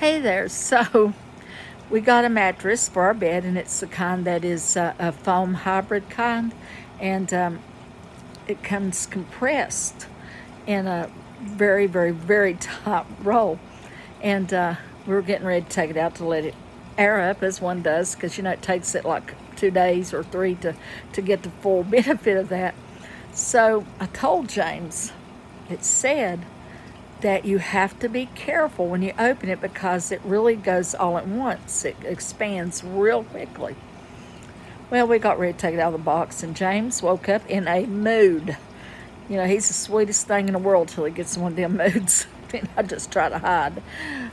Hey there. So we got a mattress for our bed, and it's the kind that is a foam hybrid kind, and it comes compressed in a very, very, very tight roll. And we were getting ready to take it out to let it air up, as one does, because it takes it like 2 days or three to get the full benefit of that. So I told James, it said that you have to be careful when you open it because it really goes all at once. It expands real quickly. Well, we got ready to take it out of the box, and James woke up in a mood. He's the sweetest thing in the world till he gets in one of them moods. And I just try to hide.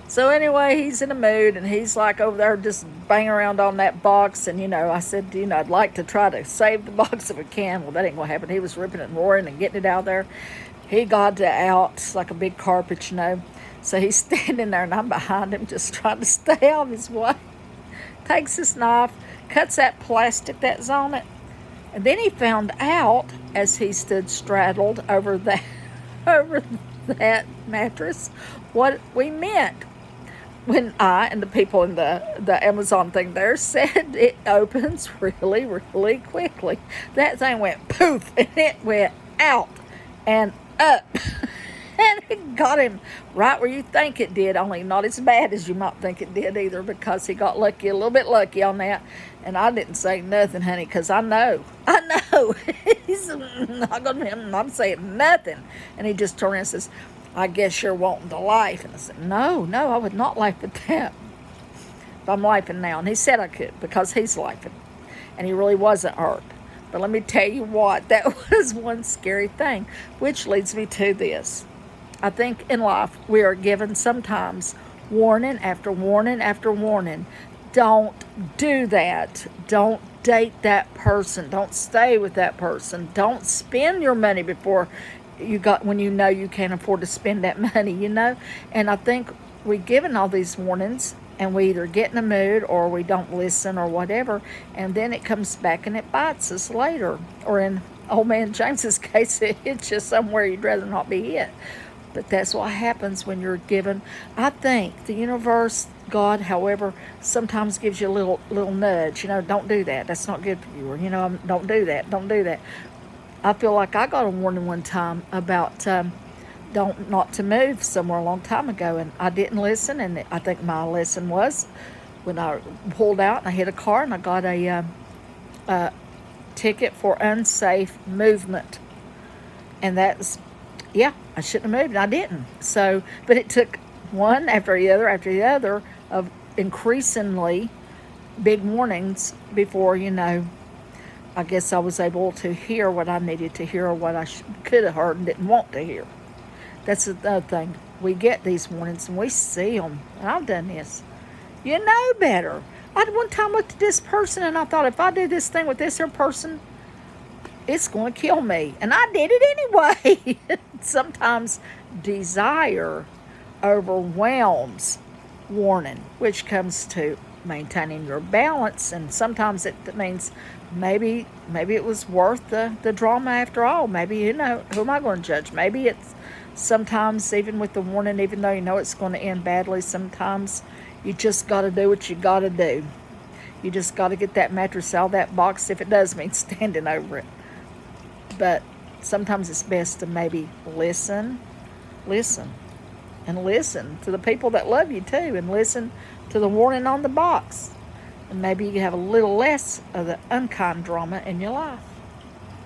So anyway, he's in a mood, and he's like over there just banging around on that box. And, I said, I'd like to try to save the box if I can. Well, that ain't going to happen. He was ripping it and roaring and getting it out there. He got it out like a big carpet. So he's standing there, and I'm behind him just trying to stay out of his way. Takes his knife, cuts that plastic that's on it, and then he found out as he stood straddled over that mattress what we meant when I and the people in the Amazon thing there said it opens really, really quickly. That thing went poof, and it went out and up. And it got him right where you think it did, only not as bad as you might think it did either, because he got lucky, a little bit lucky on that. And I didn't say nothing, honey, because I know. He's not going to, I'm not saying nothing. And he just turned around and says, I guess you're wanting to laugh. And I said, no, I would not laugh at that. But I'm laughing now. And he said I could because he's laughing. And he really wasn't hurt. But let me tell you what, that was one scary thing, which leads me to this. I think in life we are given sometimes warning after warning after warning. Don't do that. Don't date that person. Don't stay with that person. Don't spend your money before when you can't afford to spend that money, And I think we're given all these warnings, and we either get in a mood or we don't listen or whatever, and then it comes back and it bites us later. Or in old man James's case, it hits you somewhere you'd rather not be hit. But that's what happens when you're given. I think the universe, God, however, sometimes gives you a little nudge. Don't do that. That's not good for you. Or, don't do that. Don't do that. I feel like I got a warning one time about not to move somewhere a long time ago, and I didn't listen. And I think my lesson was when I pulled out and I hit a car, and I got a ticket for unsafe movement. And that's, yeah, I shouldn't have moved, and I didn't. So, but it took one after the other of increasingly big warnings before, I guess I was able to hear what I needed to hear or what I could have heard and didn't want to hear. That's another thing. We get these warnings and we see them. And I've done this. You know better. I one time looked at this person and I thought, if I do this thing with this here person, it's going to kill me. And I did it anyway. Sometimes desire overwhelms warning, which comes to maintaining your balance. And sometimes it means maybe it was worth the drama after all. Maybe, who am I going to judge? Maybe it's sometimes, even with the warning, even though you know it's going to end badly, sometimes you just got to do what you got to do. You just got to get that mattress out of that box, if it does mean standing over it. But sometimes it's best to maybe listen, and listen to the people that love you too, and listen to the warning on the box. And maybe you have a little less of the unkind drama in your life.